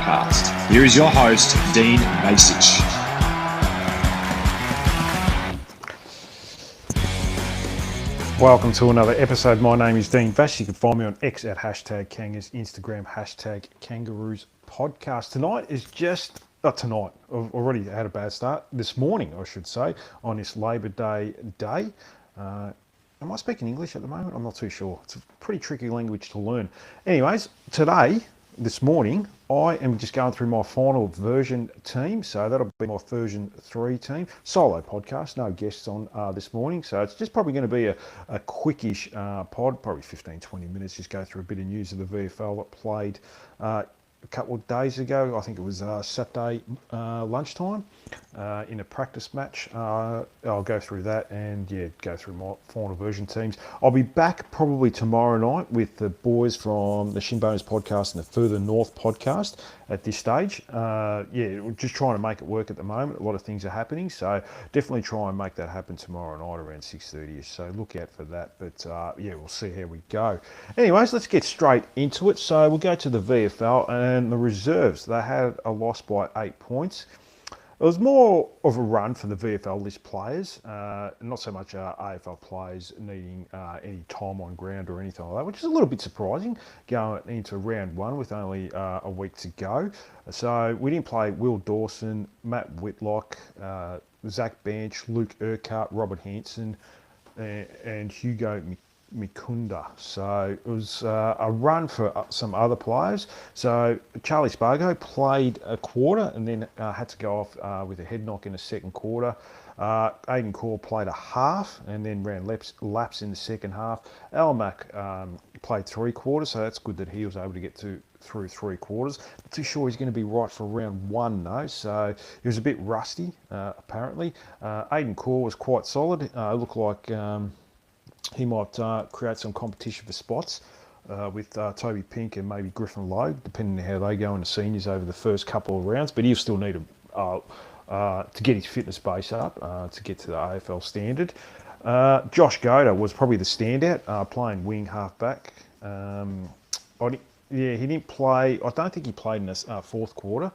podcast. Here is your host, Dean Masich. Welcome to another episode. My name is Dean Vash. You can find me on X at #Kangas, Instagram #Kangaroos podcast. Tonight is just, tonight, I've already had a bad start. This morning, I should say, on this Labor Day. Am I speaking English at the moment? I'm not too sure. It's a pretty tricky language to learn. Anyways, this morning, I am just going through my final version team. So that'll be my version 3 team. Solo podcast, no guests on this morning. So it's just probably going to be a quickish pod, probably 15-20 minutes, just go through a bit of news of the VFL that played a couple of days ago. I think it was Saturday lunchtime in a practice match. I'll go through that and go through my final version teams. I'll be back probably tomorrow night with the boys from the Shinboners podcast and the Further North podcast at this stage. We're just trying to make it work at the moment. A lot of things are happening, so definitely try and make that happen tomorrow night around 6:30ish. So look out for that. But we'll see how we go. Anyways, let's get straight into it. So we'll go to the VFL and the reserves. They had a loss by 8 points. It was more of a run for the VFL list players, not so much AFL players needing any time on ground or anything like that, which is a little bit surprising going into round one with only a week to go. So we didn't play Will Dawson, Matt Whitlock, Zach Bench, Luke Urquhart, Robert Hanson, and Hugo Mikunda. So it was a run for some other players. So Charlie Spargo played a quarter and then had to go off with a head knock in the second quarter. Aidan Corr played a half and then ran laps in the second half. Al Mack played 3 quarters, so that's good that he was able to get through 3 quarters. Not too sure he's going to be right for round 1 though, so he was a bit rusty apparently. Aidan Corr was quite solid. It looked like he might create some competition for spots with Toby Pink and maybe Griffin Lowe, depending on how they go in the seniors over the first couple of rounds. But he'll still need to get his fitness base up to get to the AFL standard. Josh Goda was probably the standout, playing wing halfback. He didn't play. I don't think he played in the fourth quarter.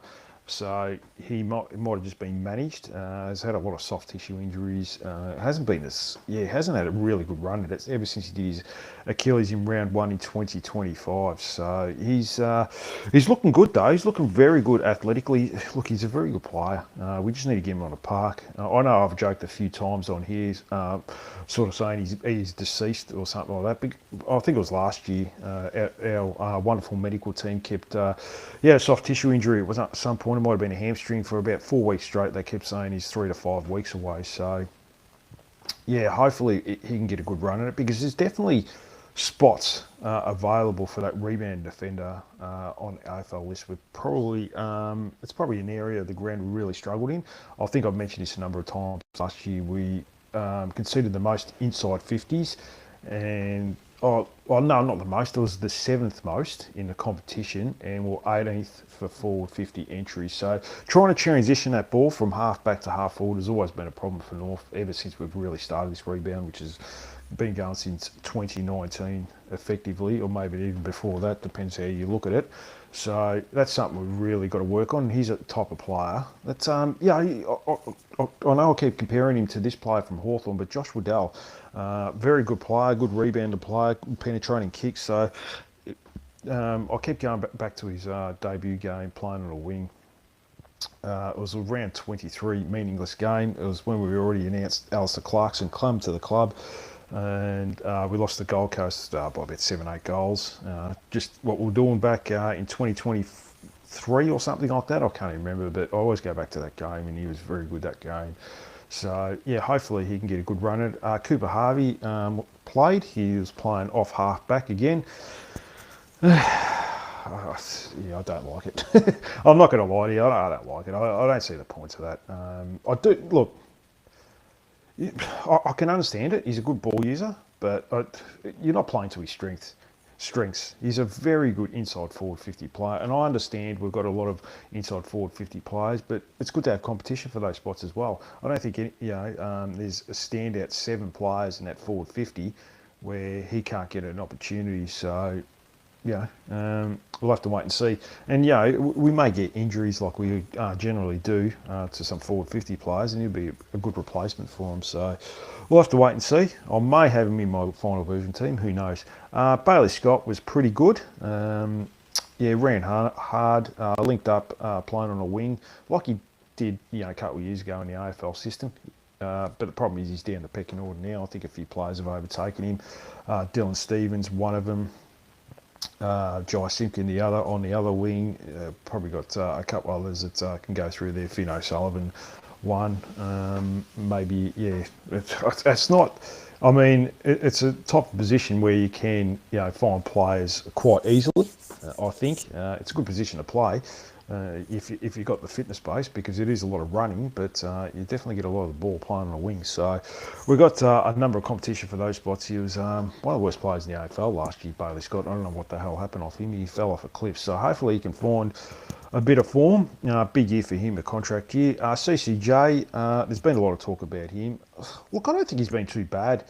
So he might have just been managed. He's had a lot of soft tissue injuries. Hasn't had a really good run at it ever since he did his Achilles in round 1 in 2025. So he's looking good though. He's looking very good athletically. Look, he's a very good player. We just need to get him on the park. I know I've joked a few times on here, sort of saying he's deceased or something like that. But I think it was last year. Our wonderful medical team kept he had a soft tissue injury. It was at some point. It might have been a hamstring for about 4 weeks straight. They kept saying he's 3 to 5 weeks away. So, hopefully he can get a good run at it because there's definitely spots available for that rebound defender on AFL list. It's probably an area of the ground we really struggled in. I think I've mentioned this a number of times. Last year we conceded the most inside 50s and not the most. It was the 7th most in the competition, and we're 18th for forward 50 entries. So trying to transition that ball from half back to half forward has always been a problem for North ever since we've really started this rebound, which has been going since 2019 effectively, or maybe even before that, depends how you look at it. So that's something we've really got to work on. He's a type of player that's I know I keep comparing him to this player from Hawthorn, but Josh Waddell, very good player, good rebounder player, penetrating kicks. So I keep going back to his debut game playing on a wing. It was a round 23 meaningless game. It was when we already announced Alistair Clarkson come to the club. And we lost the Gold Coast by about 7-8 goals. Just what we were doing back in 2023 or something like that. I can't even remember, but I always go back to that game, and he was very good that game. So, hopefully he can get a good run at it. Cooper Harvey played. He was playing off half-back again. I don't like it. I'm not going to lie to you. I don't like it. I don't see the point of that. I do. Look, I can understand it. He's a good ball user, but you're not playing to his strengths. He's a very good inside forward 50 player, and I understand we've got a lot of inside forward 50 players, but it's good to have competition for those spots as well. I don't think there's a standout 7 players in that forward 50 where he can't get an opportunity. So we'll have to wait and see. And, we may get injuries like we generally do to some forward 50 players, and he'll be a good replacement for them. So we'll have to wait and see. I may have him in my final version team. Who knows? Bailey Scott was pretty good. Ran hard, linked up, playing on a wing, like he did, a couple of years ago in the AFL system. But the problem is he's down the pecking order now. I think a few players have overtaken him. Dylan Stevens, one of them. Jai Simpkin, the other on the other wing. Probably got a couple others that can go through there. Finn O'Sullivan, one. Maybe, it's not. I mean, it's a top position where you can, find players quite easily. I think it's a good position to play if you've got the fitness base, because it is a lot of running, but you definitely get a lot of the ball playing on the wing. So we've got a number of competition for those spots. He was one of the worst players in the AFL last year, Bailey Scott. I don't know what the hell happened off him. He fell off a cliff. So hopefully he can find a bit of form. Big year for him, a contract year. CCJ, there's been a lot of talk about him. Look, I don't think he's been too bad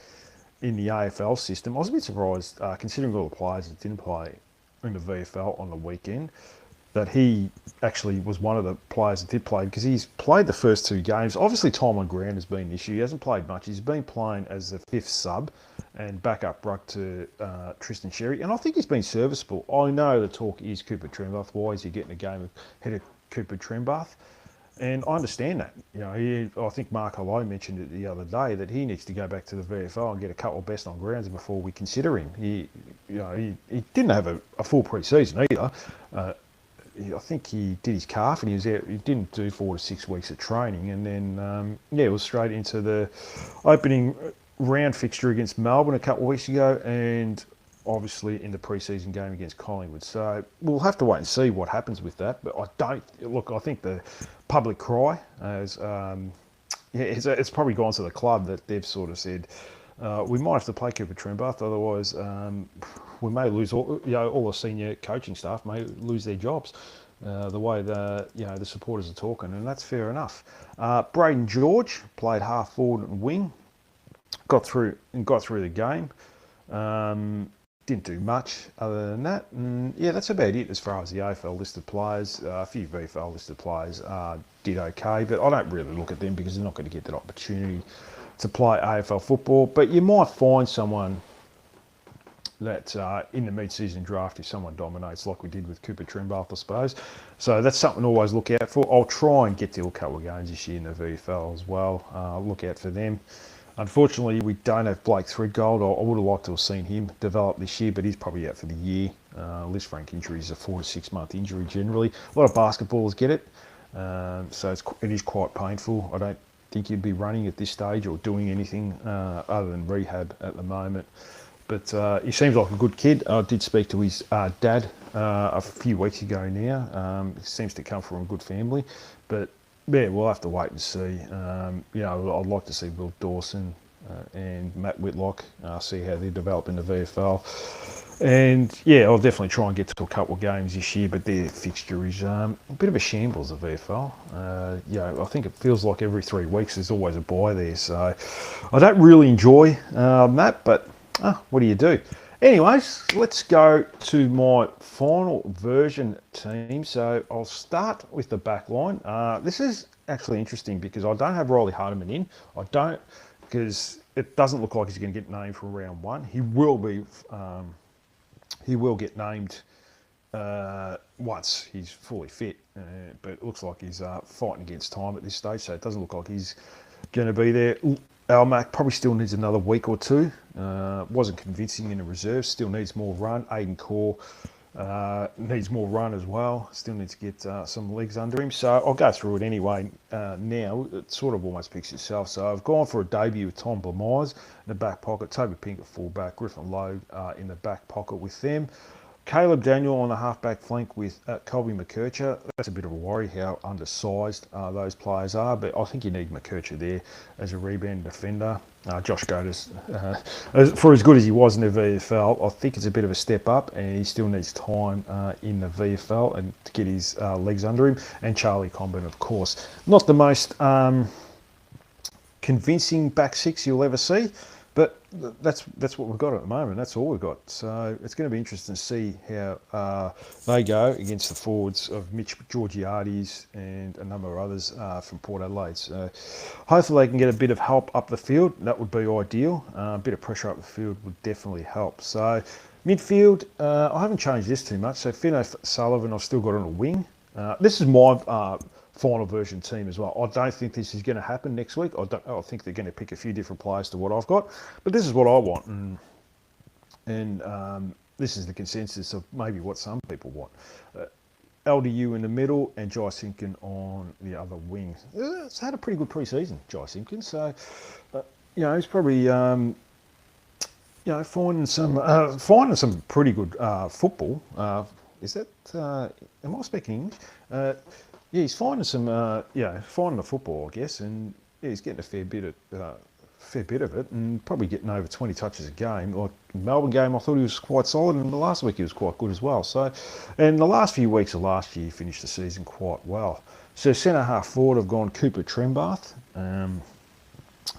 in the AFL system. I was a bit surprised, considering all the players that didn't play in the VFL on the weekend, that he actually was one of the players that did play, because he's played the first two games. Obviously, time on ground has been an issue. He hasn't played much. He's been playing as the fifth sub and backup ruck to Tristan Sherry, and I think he's been serviceable. I know the talk is Cooper Trembath. Why is he getting a game ahead of Cooper Trembath? And I understand that. I think Mark Hello mentioned it the other day that he needs to go back to the VFL and get a couple of best on grounds before we consider him. He didn't have a full pre-season either. I think he did his calf and he was out. He didn't do 4 to 6 weeks of training, and then it was straight into the opening round fixture against Melbourne a couple of weeks ago, and obviously in the pre-season game against Collingwood. So we'll have to wait and see what happens with that. But I think the public cry it's probably gone to the club that they've sort of said, we might have to play Cooper Trembath, otherwise we may lose all the senior coaching staff may lose their jobs. The way the supporters are talking, and that's fair enough. Braden George played half forward and wing, got through the game. Didn't do much other than that. And that's about it as far as the AFL listed players. A few VFL listed players did okay, but I don't really look at them because they're not going to get that opportunity to play AFL football. But you might find someone that in the mid-season draft, if someone dominates like we did with Cooper Trembath, I suppose. So that's something to always look out for. I'll try and get to a couple of games this year in the VFL as well. Look out for them. Unfortunately, we don't have Blake Threadgold. I would have liked to have seen him develop this year, but he's probably out for the year. Liz Frank injury is a 4 to 6 month injury generally. A lot of basketballers get it, so it is quite painful. I don't think he'd be running at this stage or doing anything other than rehab at the moment. But he seems like a good kid. I did speak to his dad a few weeks ago now. He seems to come from a good family, but we'll have to wait and see. I'd like to see Will Dawson and Matt Whitlock, see how they develop in the VFL. And I'll definitely try and get to a couple of games this year, but their fixture is a bit of a shambles, the VFL. I think it feels like every 3 weeks there's always a bye there. So I don't really enjoy that, but what do you do? Anyways, let's go to my final version team. So I'll start with the back line. This is actually interesting because I don't have Riley Hardiman in. I don't, because it doesn't look like he's going to get named for round 1. He will be. He will get named once he's fully fit, but it looks like he's fighting against time at this stage. So it doesn't look like he's going to be there. Almac probably still needs another week or two. Wasn't convincing in the reserve. Still needs more run. Aiden Core needs more run as well. Still needs to get some legs under him. So I'll go through it anyway. Now it sort of almost picks itself. So I've gone for a debut with Tom Blamires in the back pocket. Toby Pink at fullback. Griffin Logue in the back pocket with them. Caleb Daniel on the half-back flank with Colby McKercher. That's a bit of a worry how undersized those players are, but I think you need McKercher there as a rebound defender. Josh Goatis, for as good as he was in the VFL, I think it's a bit of a step up, and he still needs time in the VFL and to get his legs under him. And Charlie Comben, of course. Not the most convincing back six you'll ever see, But that's what we've got at the moment. That's all we've got. So it's going to be interesting to see how they go against the forwards of Mitch Georgiades and a number of others from Port Adelaide. So hopefully they can get a bit of help up the field. That would be ideal. A bit of pressure up the field would definitely help. So midfield, I haven't changed this too much. So Finn O'Sullivan, I've still got on a wing. This is my final version team as well. I don't think this is going to happen next week. I think they're going to pick a few different players to what I've got, but this is what I want, and this is the consensus of maybe what some people want. LDU in the middle and Jai Simpkin on the other wing. It's had a pretty good pre-season, Jai Simpkin. So, he's probably finding some pretty good football. Is that? Am I speaking English? Yeah, he's finding finding the football, I guess, and he's getting a fair bit of it, and probably getting over 20 touches a game. Like the Melbourne game, I thought he was quite solid, and the last week he was quite good as well. So, and the last few weeks of last year, he finished the season quite well. So centre half forward, I've gone Cooper Trembath.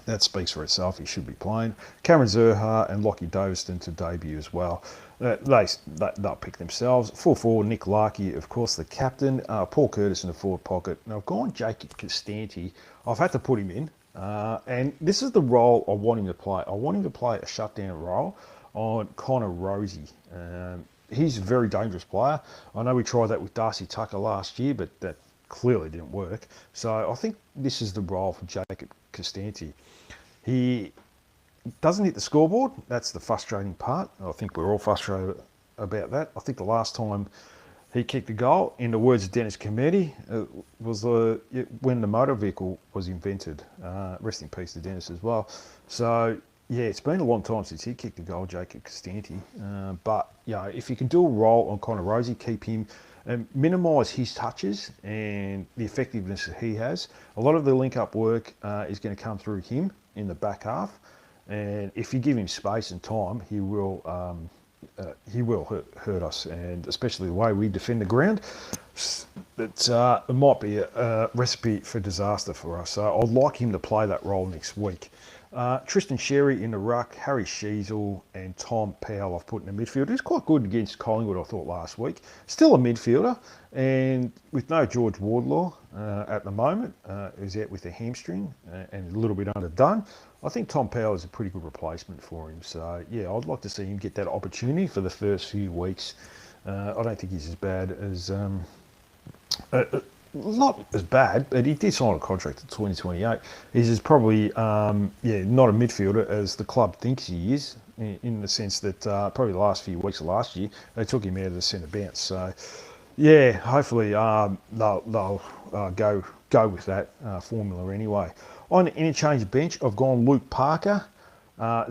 That speaks for itself. He should be playing. Cameron Zurhaar and Lockie Doveston to debut as well. They'll pick themselves. Full forward, Nick Larkey, of course, the captain. Paul Curtis in the forward pocket. Now, I've gone Jacob Costanti. I've had to put him in. And this is the role I want him to play. I want him to play a shutdown role on Connor Rozee. He's a very dangerous player. I know we tried that with Darcy Tucker last year, but that clearly didn't work. So I think this is the role for Jacob Costanti. He doesn't hit the scoreboard. That's the frustrating part. I think we're all frustrated about that. I think the last time he kicked a goal, in the words of Dennis Cometti, was when the motor vehicle was invented. Rest in peace to Dennis as well. So, yeah, it's been a long time since he kicked a goal, Jacob Costanti. But, if you can do a role on Connor Rozee, keep him and minimise his touches and the effectiveness that he has. A lot of the link-up work is going to come through him in the back half. And if you give him space and time, he will hurt us, and especially the way we defend the ground. It might be a recipe for disaster for us. So I'd like him to play that role next week. Tristan Sherry in the ruck, Harry Sheasel and Tom Powell I've put in the midfield. He's quite good against Collingwood, I thought, last week. Still a midfielder, and with no George Wardlaw at the moment, who's out with a hamstring and a little bit underdone, I think Tom Powell is a pretty good replacement for him. So, yeah, I'd like to see him get that opportunity for the first few weeks. I don't think he's as bad as... not as bad, but he did sign a contract to 2028. He's probably, not a midfielder as the club thinks he is, in the sense that probably the last few weeks of last year, they took him out of the centre bounce. So, yeah, hopefully they'll go with that formula anyway. On the interchange bench, I've gone Luke Parker.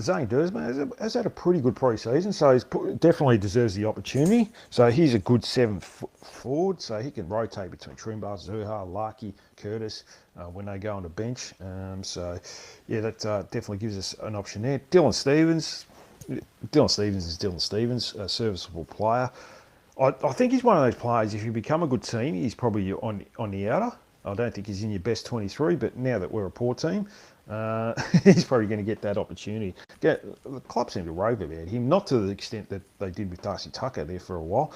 Zane Duursma has had a pretty good pre-season, so he definitely deserves the opportunity. So he's a good 7 forward, so he can rotate between Trembath, Zurhaar, Larkey, Curtis when they go on the bench. That definitely gives us an option there. Dylan Stephens is Dylan Stephens, a serviceable player. I think he's one of those players, if you become a good team, he's probably on the outer. I don't think he's in your best 23, but now that we're a poor team, he's probably going to get that opportunity. The club seem to rave about him, not to the extent that they did with Darcy Tucker there for a while,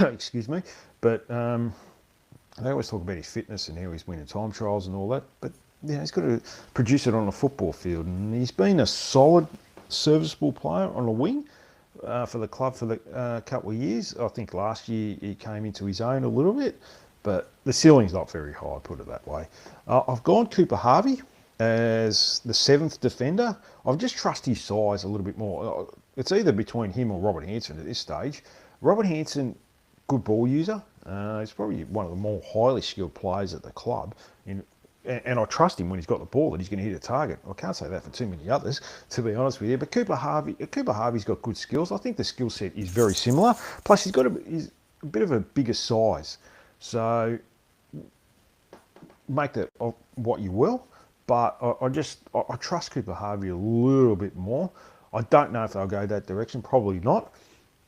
excuse me, but they always talk about his fitness and how he's winning time trials and all that, but he's got to produce it on a football field, and he's been a solid, serviceable player on a wing for the club for the couple of years. I think last year he came into his own a little bit, but the ceiling's not very high, put it that way. I've gone Cooper Harvey as the 7th defender. I've just trust his size a little bit more. It's either between him or Robert Hansen at this stage. Robert Hansen, good ball user. He's probably one of the more highly skilled players at the club. And I trust him when he's got the ball that he's going to hit a target. I can't say that for too many others, to be honest with you. But Cooper Harvey's got good skills. I think the skill set is very similar. Plus, he's a bit of a bigger size. So make that what you will. But I trust Cooper Harvey a little bit more. I don't know if they'll go that direction. Probably not.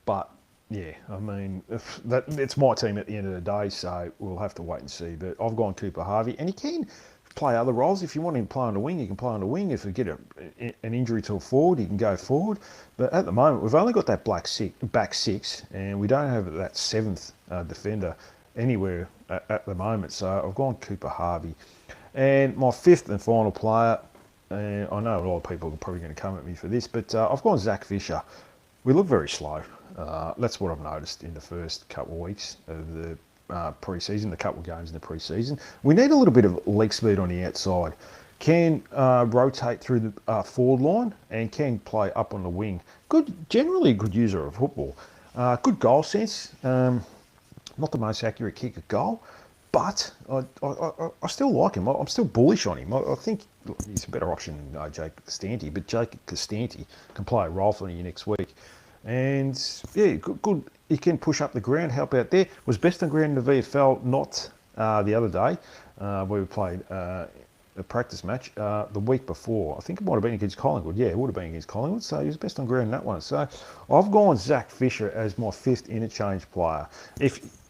But, yeah, I mean, it's my team at the end of the day, so we'll have to wait and see. But I've gone Cooper Harvey. And he can play other roles. If you want him to play on the wing, he can play on the wing. If we get an injury to a forward, he can go forward. But at the moment, we've only got that back six, and we don't have that seventh defender anywhere at the moment. So I've gone Cooper Harvey. And my fifth and final player, and I know a lot of people are probably going to come at me for this, but I've gone Zach Fisher. We look very slow. That's what I've noticed in the first couple of weeks of the pre-season, the couple of games in the pre-season. We need a little bit of leg speed on the outside. Can rotate through the forward line and can play up on the wing. Generally good user of football. Good goal sense. Not the most accurate kick at goal, but I still like him. I'm still bullish on him. I think he's a better option than Jake Costanti, but Jake Costanti can play a role for you next week. And yeah, good. He can push up the ground, help out there. Was best on ground in the VFL, not the other day, where we played a practice match the week before. I think it might have been against Collingwood. Yeah, it would have been against Collingwood. So he was best on ground in that one. So I've gone Zach Fisher as my fifth interchange player.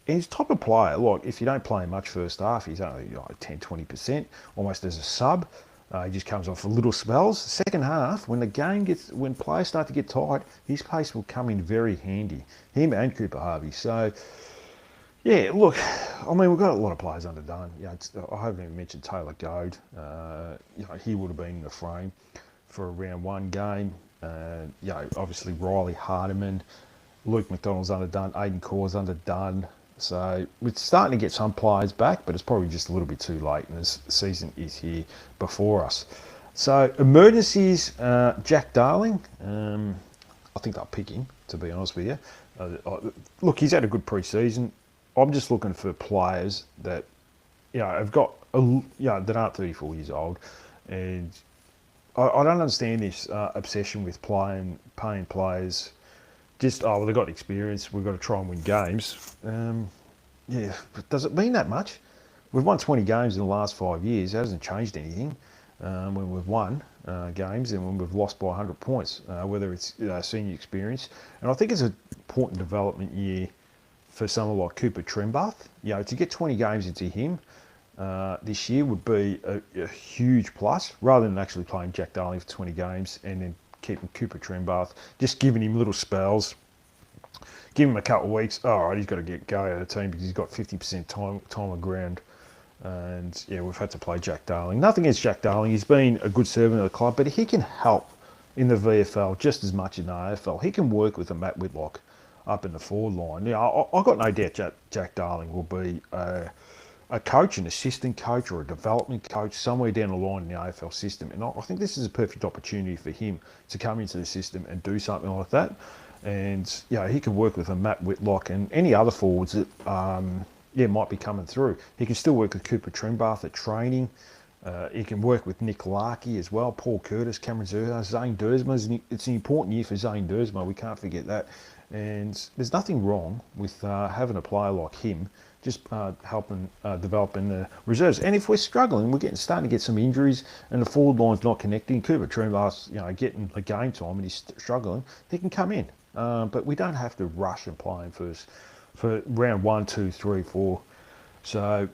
He's type of player, like if you don't play him much first half, he's only 10, 20%, almost as a sub. He just comes off for little spells. Second half, when players start to get tired, his pace will come in very handy. Him and Cooper Harvey. So, yeah, look, I mean, we've got a lot of players underdone. I haven't even mentioned Taylor Goad. He would have been in the frame for a round one game. Obviously Riley Hardiman, Luke McDonald's underdone, Aiden Core's underdone. So we're starting to get some players back, but it's probably just a little bit too late, and this season is here before us. So emergencies, Jack Darling. I think they'll pick him, to be honest with you. Look, he's had a good pre-season. I'm just looking for players that, have got, that aren't 34 years old, and I don't understand this obsession with paying players. They've got experience, we've got to try and win games. But does it mean that much? We've won 20 games in the last 5 years. It hasn't changed anything when we've won games and when we've lost by 100 points, whether it's senior experience. And I think it's an important development year for someone like Cooper Trembath. To get 20 games into him this year would be a huge plus, rather than actually playing Jack Darling for 20 games and then keeping Cooper Trembath, just giving him little spells, give him a couple of weeks. All right, he's got to go out of the team because he's got 50% time on ground. And yeah, we've had to play Jack Darling. Nothing against Jack Darling. He's been a good servant of the club, but he can help in the VFL just as much in the AFL. He can work with a Matt Whitlock up in the forward line. I've got no doubt Jack Darling will be a coach, an assistant coach or a development coach somewhere down the line in the AFL system. And I think this is a perfect opportunity for him to come into the system and do something like that. And he can work with a Matt Whitlock and any other forwards that might be coming through. He can still work with Cooper Trembath at training. He can work with Nick Larkey as well, Paul Curtis, Cameron Zerha, Zane Dersma. It's an important year for Zane Dersma. We can't forget that. And there's nothing wrong with having a player like him just helping developing the reserves. And if we're struggling, starting to get some injuries and the forward line's not connecting, Cooper Trembath's getting the game time and he's struggling, he can come in. But we don't have to rush and play him first for round 1, 2, 3, 4. So,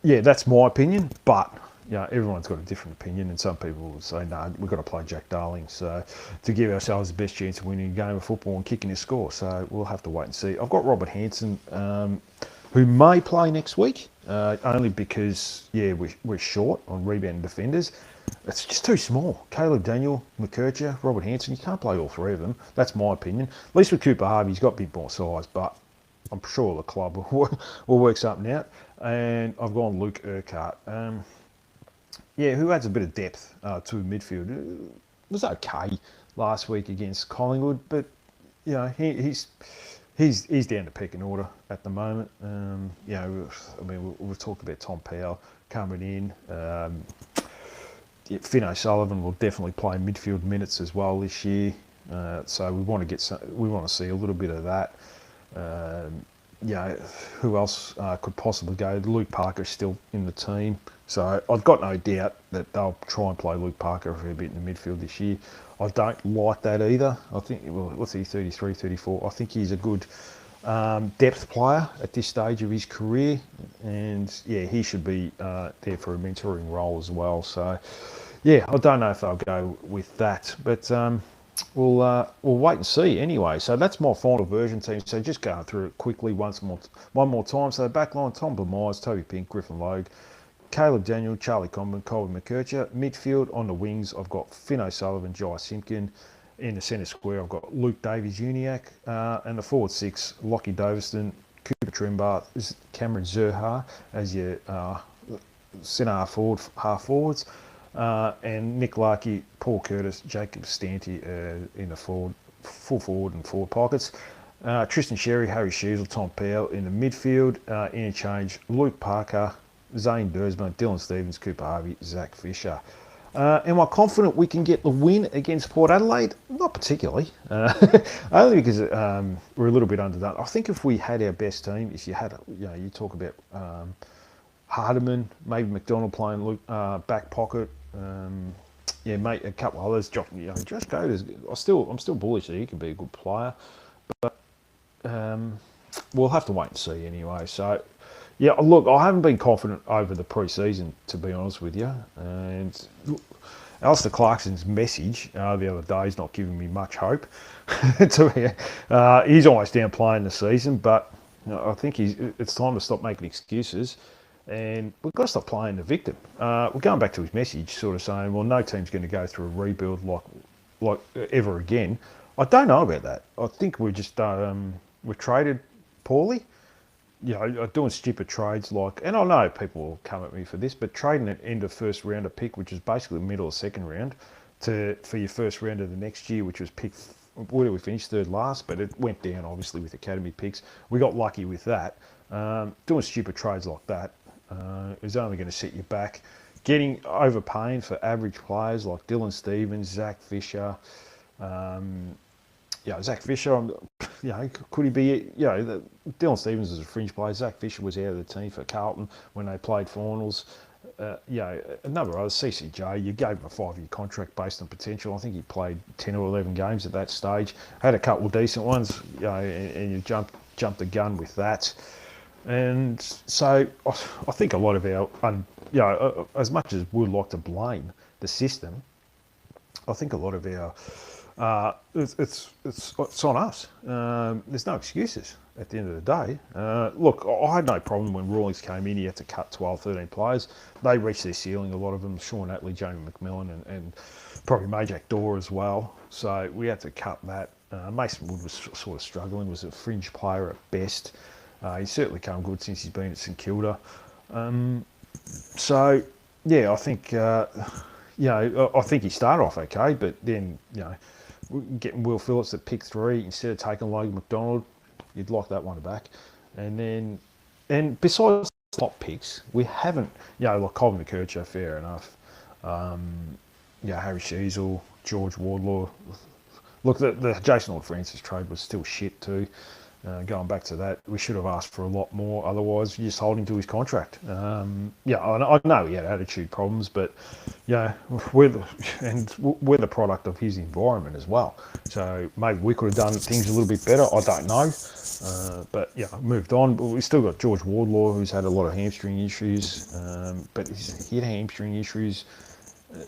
yeah, that's my opinion. But everyone's got a different opinion, and some people will say, no, we've got to play Jack Darling to give ourselves the best chance of winning a game of football and kicking a score. So we'll have to wait and see. I've got Robert Hansen, who may play next week, only because, we're short on rebound defenders. It's just too small. Caleb Daniel, McKercher, Robert Hansen, you can't play all three of them. That's my opinion. At least with Cooper Harvey, he's got a bit more size, but I'm sure the club will work something out. And I've gone Luke Urquhart. Who adds a bit of depth to midfield. It was okay last week against Collingwood, but he's down the pecking order at the moment. We've talked about Tom Powell coming in. Finn O'Sullivan will definitely play midfield minutes as well this year. So we want to see a little bit of that. Who else could possibly go? Luke Parker's still in the team. So I've got no doubt that they'll try and play Luke Parker for a bit in the midfield this year. I don't like that either. I think, what's he, 33, 34? I think he's a good depth player at this stage of his career, and yeah, he should be there for a mentoring role as well. So yeah, I don't know if they'll go with that, but we'll wait and see anyway. So that's my final version team. So just going through it quickly one more time. So backline: Tom Myers, Toby Pink, Griffin Logue, Caleb Daniel, Charlie Comben, Colin McKercher. Midfield on the wings, I've got Finn O'Sullivan, Jai Simpkin. In the centre square, I've got Luke Davies-Uniacke. And the forward six, Lockie Doveston, Cooper Trimbar, Cameron Zurhaar as your centre half forwards. And Nick Larkey, Paul Curtis, Jacob Stanty in the full forward and forward pockets. Tristan Sherry, Harry Sheasel, Tom Powell in the midfield. Interchange, Luke Parker, Zane Dursma, Dylan Stevens, Cooper Harvey, Zach Fisher. Am I confident we can get the win against Port Adelaide? Not particularly, only because we're a little bit underdone. I think if we had our best team, if you had, you talk about Hardiman, maybe McDonald playing back pocket, mate, a couple of others. Josh Goad I'm still bullish that he could be a good player, but we'll have to wait and see anyway. So. Yeah, look, I haven't been confident over the pre-season, to be honest with you. And Alistair Clarkson's message the other day is not giving me much hope. He's almost downplaying the season, but I think it's time to stop making excuses. And we've got to stop playing the victim. We're going back to his message, sort of saying, well, no team's going to go through a rebuild like ever again. I don't know about that. I think we're traded poorly. Doing stupid trades and I know people will come at me for this, but trading an end of first rounder pick, which is basically middle of second round, for your first round of the next year, which was picked, where we finished third last, but it went down obviously with academy picks. We got lucky with that. Doing stupid trades like that is only going to set you back. Overpaying for average players like Dylan Stevens, Zach Fisher. Zach Fisher, could he be, Dylan Stevens is a fringe player. Zach Fisher was out of the team for Carlton when they played finals. Another other, CCJ, you gave him a 5-year contract based on potential. I think he played 10 or 11 games at that stage. Had a couple of decent ones, and you jumped the gun with that. And so I think a lot of our, as much as we'd like to blame the system, I think a lot of our, it's on us. There's no excuses at the end of the day. Look, I had no problem when Rawlings came in. He had to cut 12, 13 players. They reached their ceiling, a lot of them. Sean Atley, Jamie McMillan, and probably Majak Dore as well. So we had to cut that. Mason Wood was sort of struggling, was a fringe player at best. He's certainly come good since he's been at St Kilda. So, yeah, I think, I think he started off okay, but then, getting Will Phillips at pick 3 instead of taking Logan McDonald, you'd like that one back. And besides top picks, we haven't, like Colin McKercher, fair enough. Harry Sheasel, George Wardlaw. Look, the Jason Lord-Francis trade was still shit too. Going back to that, we should have asked for a lot more. Otherwise, you just hold him to his contract. I know he had attitude problems, but we're the product of his environment as well. So maybe we could have done things a little bit better. I don't know, but moved on. But we still got George Wardlaw, who's had a lot of hamstring issues, but he had hamstring issues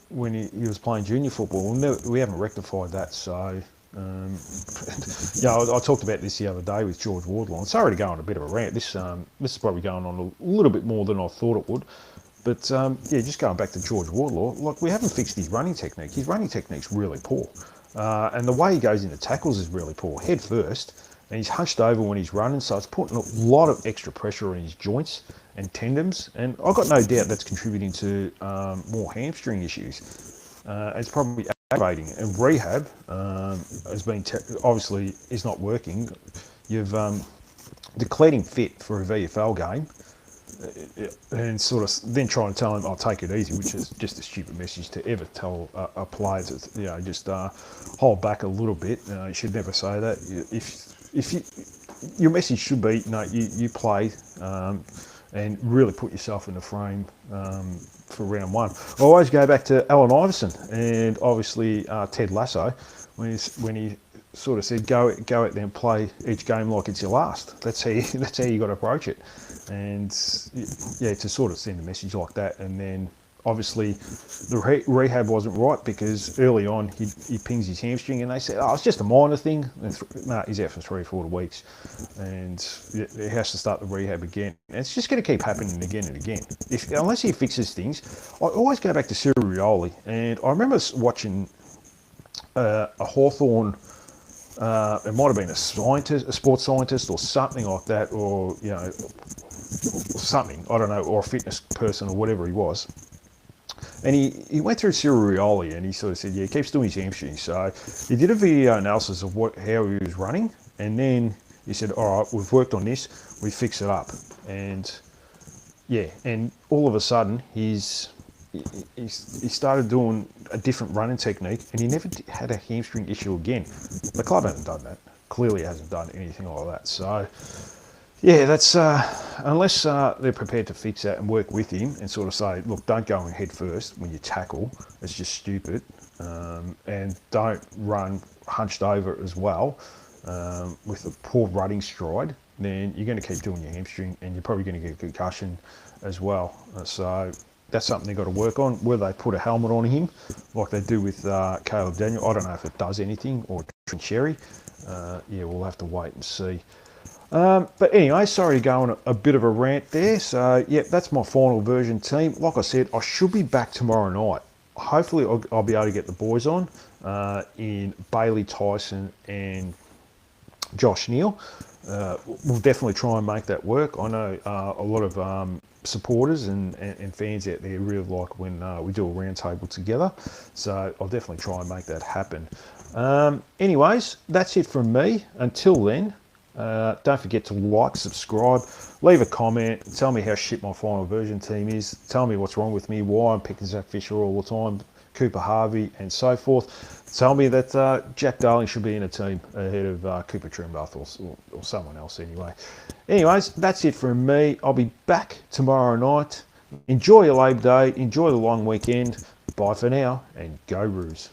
when he was playing junior football. We haven't rectified that, so. I talked about this the other day with George Wardlaw. I'm sorry to go on a bit of a rant. This is probably going on a little bit more than I thought it would. But just going back to George Wardlaw, like we haven't fixed his running technique. His running technique's really poor. And the way he goes into tackles is really poor, head first. And he's hunched over when he's running, so it's putting a lot of extra pressure on his joints and tendons. And I've got no doubt that's contributing to more hamstring issues. It's probably aggravating, and rehab has been obviously is not working. You've declared him fit for a VFL game, and sort of then trying to tell him I'll take it easy, which is just a stupid message to ever tell a player to just hold back a little bit. You should never say that. If your message should be you play and really put yourself in the frame for round 1. I always go back to Allen Iverson and obviously Ted Lasso when he sort of said, go out there and play each game like it's your last. That's how you got to approach it. And yeah, to sort of send a message like that. And then obviously the rehab wasn't right because early on he pings his hamstring and they said, oh, it's just a minor thing. No, he's out for 3 or 4 weeks and he has to start the rehab again. And it's just going to keep happening again and again. Unless he fixes things, I always go back to Cyril Rioli. And I remember watching a Hawthorn, it might have been a sports scientist or something like that, or, you know, something, I don't know, or a fitness person or whatever he was. And he went through Cyril Rioli and he sort of said, yeah, he keeps doing his hamstring. So he did a video analysis of how he was running. And then he said, all right, we've worked on this, we fix it up. And yeah, and all of a sudden he started doing a different running technique and he never had a hamstring issue again. The club hasn't done that. Clearly hasn't done anything like that. So yeah, that's unless they're prepared to fix that and work with him and sort of say, look, don't go in head first when you tackle. It's just stupid. And don't run hunched over as well with a poor running stride. Then you're going to keep doing your hamstring and you're probably going to get a concussion as well. So that's something they've got to work on. Whether they put a helmet on him like they do with Caleb Daniel, I don't know if it does anything, or Trent Sherry. Yeah, we'll have to wait and see. But anyway, sorry to go on a bit of a rant there. So, yeah, that's my final version team. Like I said, I should be back tomorrow night. Hopefully I'll be able to get the boys on in Bailey Tyson and Josh Neal. We'll definitely try and make that work. I know a lot of supporters and fans out there really like when we do a round table together. So I'll definitely try and make that happen. Anyways, that's it from me. Until then, don't forget to like, subscribe, leave a comment, tell me how shit my final version team is, tell me what's wrong with me, why I'm picking Zach Fisher all the time, Cooper Harvey and so forth. Tell me that Jack Darling should be in a team ahead of Cooper Trimbath or someone else anyway. Anyways, that's it from me. I'll be back tomorrow night. Enjoy your Labor Day, enjoy the long weekend. Bye for now and go Roos.